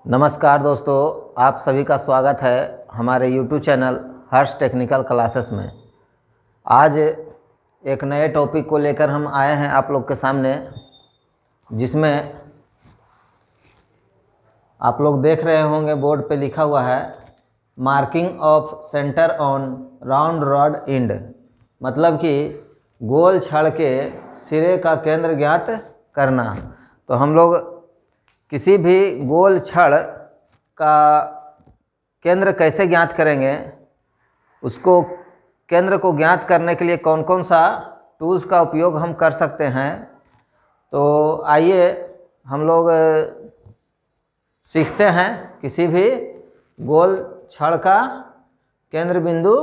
नमस्कार दोस्तों, आप सभी का स्वागत है हमारे YouTube चैनल हर्ष टेक्निकल क्लासेस में। आज एक नए टॉपिक को लेकर हम आए हैं आप लोग के सामने, जिसमें आप लोग देख रहे होंगे बोर्ड पे लिखा हुआ है marking of centre on round rod and, मतलब कि गोल छड़ के सिरे का केंद्र ज्ञात करना। तो हम लोग किसी भी गोल छड़ का केंद्र कैसे ज्ञात करेंगे, उसको केंद्र को ज्ञात करने के लिए कौन कौन सा टूल्स का उपयोग हम कर सकते हैं, तो आइए हम लोग सीखते हैं किसी भी गोल छड़ का केंद्र बिंदु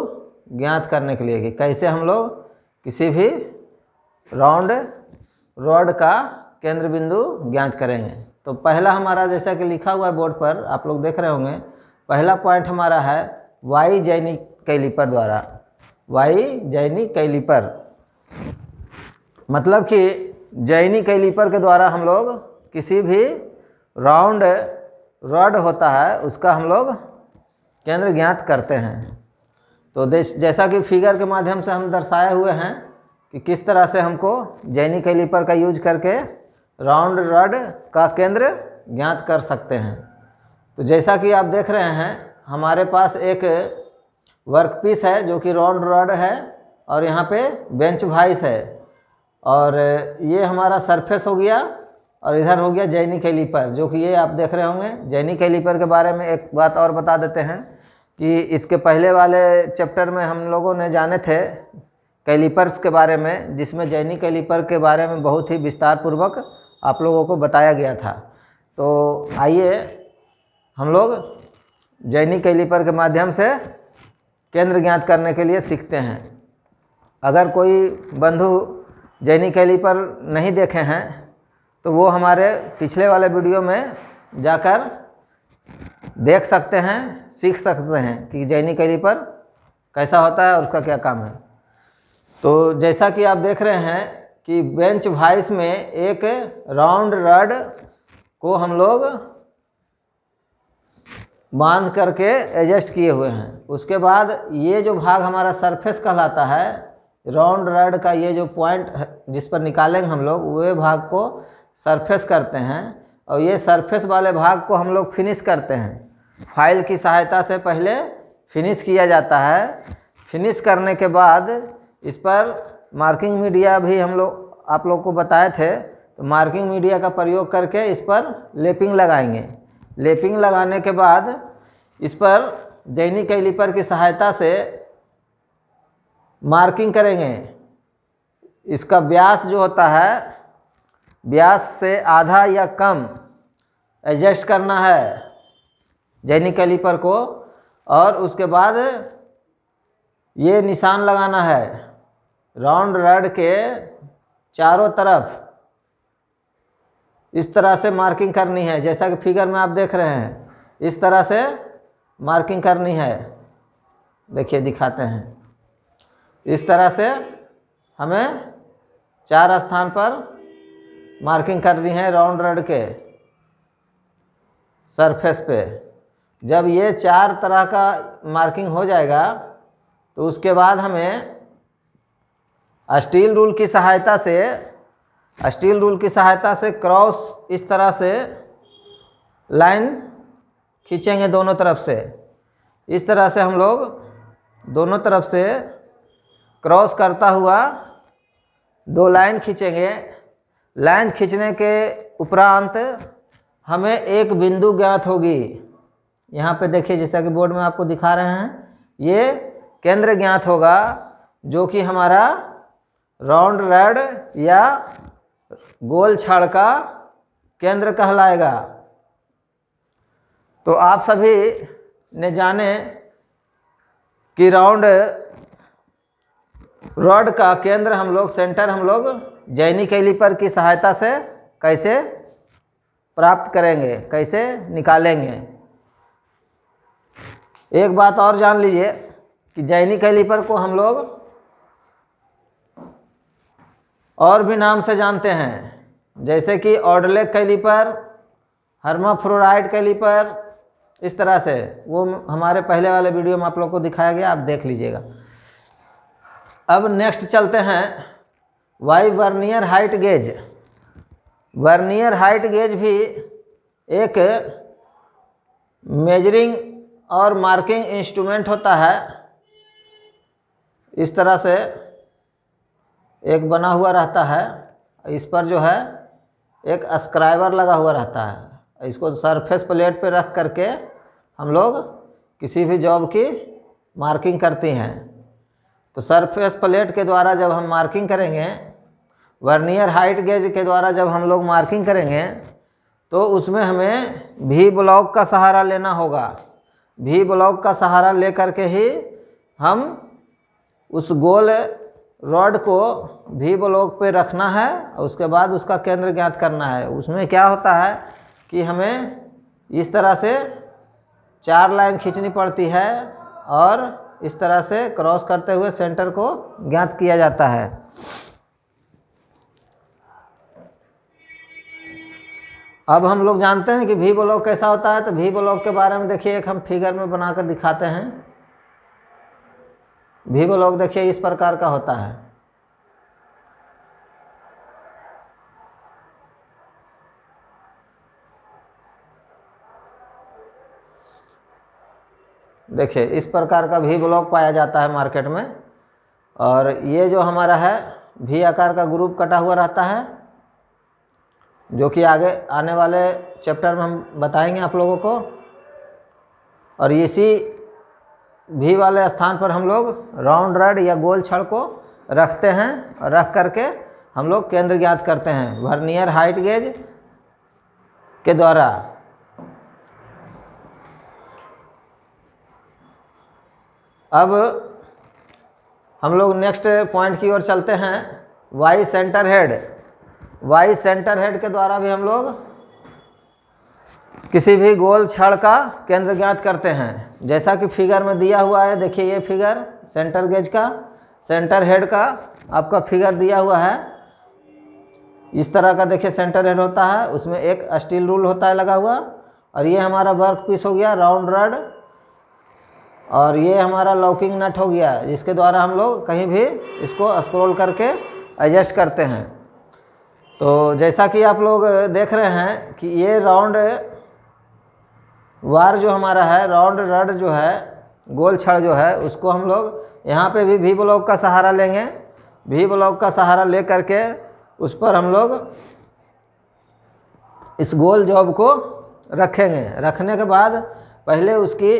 ज्ञात करने के लिए कि कैसे हम लोग किसी भी राउंड रॉड का केंद्र बिंदु ज्ञात करेंगे। तो पहला हमारा, जैसा कि लिखा हुआ है बोर्ड पर आप लोग देख रहे होंगे, पहला पॉइंट हमारा है वाई जैनी कैलिपर द्वारा। वाई जैनी कैलिपर मतलब कि जैनी कैलिपर के द्वारा हम लोग किसी भी राउंड रॉड होता है उसका हम लोग केंद्र ज्ञात करते हैं। तो जैसा कि फिगर के माध्यम से हम दर्शाए हुए हैं कि किस तरह से हमको जैनी कैलिपर का यूज करके राउंड रॉड का केंद्र ज्ञात कर सकते हैं। तो जैसा कि आप देख रहे हैं, हमारे पास एक वर्कपीस है जो कि राउंड रॉड है, और यहाँ पे बेंच वाइस है, और ये हमारा सरफेस हो गया, और इधर हो गया जैनी कैलिपर, जो कि ये आप देख रहे होंगे। जैनी कैलिपर के बारे में एक बात और बता देते हैं कि इसके पहले वाले चैप्टर में हम लोगों ने जाने थे कैलिपर्स के बारे में, जिसमें जैनी कैलिपर के बारे में बहुत ही विस्तार पूर्वक आप लोगों को बताया गया था। तो आइए हम लोग जैनी कैलिपर के माध्यम से केंद्र ज्ञात करने के लिए सीखते हैं। अगर कोई बंधु जैनी कैलिपर नहीं देखे हैं तो वो हमारे पिछले वाले वीडियो में जाकर देख सकते हैं, सीख सकते हैं कि जैनी कैलिपर कैसा होता है और उसका क्या काम है। तो जैसा कि आप देख रहे हैं कि बेंच वाइस में एक राउंड रॉड को हम लोग बांध करके एडजस्ट किए हुए हैं। उसके बाद ये जो भाग हमारा सरफेस कहलाता है, राउंड रॉड का ये जो पॉइंट जिस पर निकालेंगे हम लोग, वो भाग को सरफेस करते हैं, और ये सरफेस वाले भाग को हम लोग फिनिश करते हैं। फाइल की सहायता से पहले फिनिश किया जाता है। फिनिश करने के बाद इस पर मार्किंग मीडिया भी हम लोग आप लोग को बताए थे, तो मार्किंग मीडिया का प्रयोग करके इस पर लेपिंग लगाएंगे। लेपिंग लगाने के बाद इस पर जैनी कैलिपर की सहायता से मार्किंग करेंगे। इसका व्यास जो होता है, व्यास से आधा या कम एडजस्ट करना है जैनी कैलिपर को, और उसके बाद ये निशान लगाना है राउंड रॉड के चारों तरफ। इस तरह से मार्किंग करनी है, जैसा कि फिगर में आप देख रहे हैं, इस तरह से मार्किंग करनी है। देखिए दिखाते हैं, इस तरह से हमें 4 स्थान पर मार्किंग करनी है राउंड रॉड के सरफेस पे। जब ये 4 तरह का मार्किंग हो जाएगा तो उसके बाद हमें स्टील रूल की सहायता से क्रॉस इस तरह से लाइन खींचेंगे दोनों तरफ से। इस तरह से हम लोग दोनों तरफ से क्रॉस करता हुआ 2 लाइन खींचेंगे। लाइन खींचने के उपरांत हमें एक बिंदु ज्ञात होगी। यहाँ पे देखिए, जैसा कि बोर्ड में आपको दिखा रहे हैं, ये केंद्र ज्ञात होगा, जो कि हमारा राउंड रॉड या गोल छड़ का केंद्र कहलाएगा। तो आप सभी ने जाने कि राउंड रॉड का केंद्र हम लोग, सेंटर हम लोग जैनी कैलिपर की सहायता से कैसे प्राप्त करेंगे, कैसे निकालेंगे। एक बात और जान लीजिए कि जैनी कैलिपर को हम लोग और भी नाम से जानते हैं, जैसे कि ऑडलेग कैलिपर, हर्माफ्रोडाइट कैलिपर इस तरह से, वो हमारे पहले वाले वीडियो में आप लोग को दिखाया गया, आप देख लीजिएगा। अब नेक्स्ट चलते हैं Y vernier height gauge. Vernier height gauge भी एक मेजरिंग और मार्किंग इंस्ट्रूमेंट होता है। इस तरह से एक बना हुआ रहता है, इस पर जो है एक स्क्राइबर लगा हुआ रहता है। इसको सरफेस प्लेट पे रख करके हम लोग किसी भी जॉब की मार्किंग करती हैं। तो सरफेस प्लेट के द्वारा जब हम मार्किंग करेंगे, वर्नियर हाइट गेज के द्वारा जब हम लोग मार्किंग करेंगे, तो उसमें हमें भी ब्लॉक का सहारा लेना होगा। भी ब्लॉक का सहारा ले करके ही हम उस गोल रॉड को भी ब्लॉक पे रखना है और उसके बाद उसका केंद्र ज्ञात करना है। उसमें क्या होता है कि हमें इस तरह से 4 लाइन खींचनी पड़ती है और इस तरह से क्रॉस करते हुए सेंटर को ज्ञात किया जाता है। अब हम लोग जानते हैं कि भी ब्लॉक कैसा होता है। तो भी ब्लॉक के बारे में देखिए, एक हम फिगर में बनाकर दिखाते हैं। भी ब्लॉक देखिए इस प्रकार का होता है। देखिए इस प्रकार का भी ब्लॉक पाया जाता है मार्केट में। और ये जो हमारा है भी आकार का ग्रुप कटा हुआ रहता है, जो कि आगे आने वाले चैप्टर में हम बताएंगे आप लोगों को। और इसी भी वाले स्थान पर हम लोग राउंड रड या गोल छड़ को रखते हैं और रख करके हम लोग केंद्र ज्ञात करते हैं वर्नियर हाइट गेज के द्वारा। अब हम लोग नेक्स्ट पॉइंट की ओर चलते हैं, Y centre head. Y centre head के द्वारा भी हम लोग किसी भी गोल छड़ का केंद्र ज्ञात करते हैं। जैसा कि फिगर में दिया हुआ है, देखिए ये फिगर सेंटर गेज का, सेंटर हेड का आपका फिगर दिया हुआ है। इस तरह का देखिए सेंटर हेड होता है, उसमें एक स्टील रूल होता है लगा हुआ। और ये हमारा वर्क पीस हो गया राउंड रड, और ये हमारा लॉकिंग नट हो गया, जिसके द्वारा हम लोग कहीं भी इसको स्क्रॉल करके एडजस्ट करते हैं। तो जैसा कि आप लोग देख रहे हैं कि ये राउंड वार जो हमारा है, राउंड रड जो है, गोल छड़ जो है, उसको हम लोग यहाँ पे भी ब्लॉक का सहारा लेंगे। भी ब्लॉक का सहारा ले करके उस पर हम लोग इस गोल जॉब को रखेंगे। रखने के बाद पहले उसकी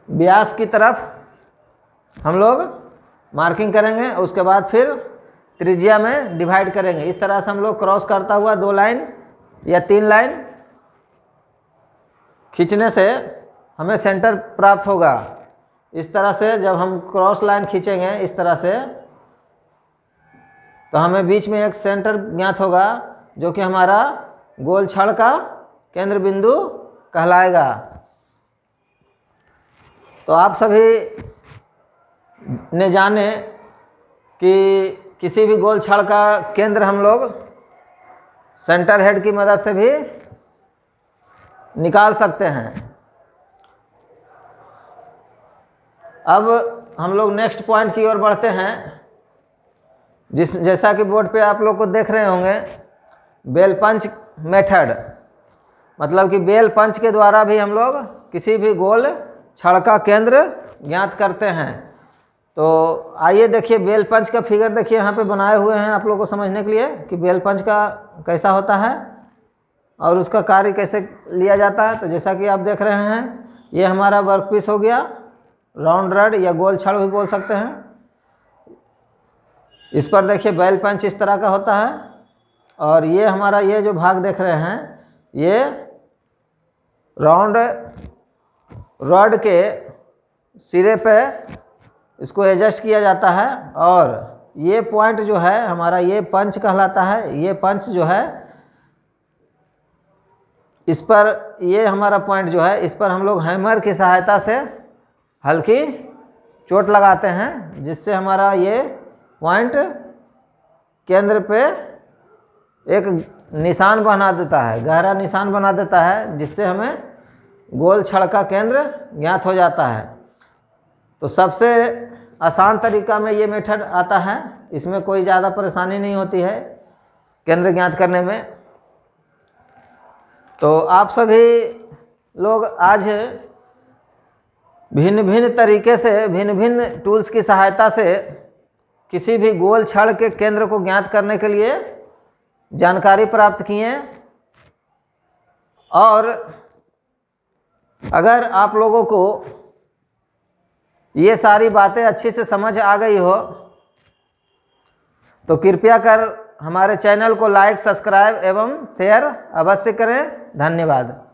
व्यास की तरफ हम लोग मार्किंग करेंगे, उसके बाद फिर त्रिज्या में डिवाइड करेंगे। इस तरह से हम लोग क्रॉस करता हुआ 2 लाइन या 3 लाइन खींचने से हमें सेंटर प्राप्त होगा। इस तरह से जब हम क्रॉस लाइन खींचेंगे इस तरह से, तो हमें बीच में एक सेंटर ज्ञात होगा, जो कि हमारा गोल छड़ का केंद्र बिंदु कहलाएगा। तो आप सभी ने जाने कि किसी भी गोल छड़ का केंद्र हम लोग सेंटर हेड की मदद से भी निकाल सकते हैं। अब हम लोग नेक्स्ट पॉइंट की ओर बढ़ते हैं, जैसा कि बोर्ड पे आप लोग को देख रहे होंगे, बेल पंच मेथड। मतलब कि बेल पंच के द्वारा भी हम लोग किसी भी गोल छड़ का केंद्र ज्ञात करते हैं। तो आइए देखिए बेल पंच का फिगर देखिए यहाँ पे बनाए हुए हैं आप लोगों को समझने के लिए कि बेल पंच का कैसा होता है और उसका कार्य कैसे लिया जाता है। तो जैसा कि आप देख रहे हैं, ये हमारा वर्क पीस हो गया, राउंड रड या गोल छड़ भी बोल सकते हैं। इस पर देखिए बेल पंच इस तरह का होता है। और ये हमारा ये जो भाग देख रहे हैं, ये राउंड रॉड के सिरे पे इसको एडजस्ट किया जाता है। और ये पॉइंट जो है हमारा, ये पंच कहलाता है। ये पंच जो है, इस पर ये हमारा पॉइंट जो है, इस पर हम लोग हैमर की सहायता से हल्की चोट लगाते हैं, जिससे हमारा ये पॉइंट केंद्र पे एक निशान बना देता है, गहरा निशान बना देता है, जिससे हमें गोल छड़ का केंद्र ज्ञात हो जाता है। तो सबसे आसान तरीका में ये मेथड आता है, इसमें कोई ज़्यादा परेशानी नहीं होती है केंद्र ज्ञात करने में। तो आप सभी लोग आज भिन्न भिन्न तरीके से, भिन्न भिन्न टूल्स की सहायता से किसी भी गोल छड़ के केंद्र को ज्ञात करने के लिए जानकारी प्राप्त किए। और अगर आप लोगों को ये सारी बातें अच्छी से समझ आ गई हो तो कृपया कर हमारे चैनल को लाइक, सब्सक्राइब एवं शेयर अवश्य करें। धन्यवाद।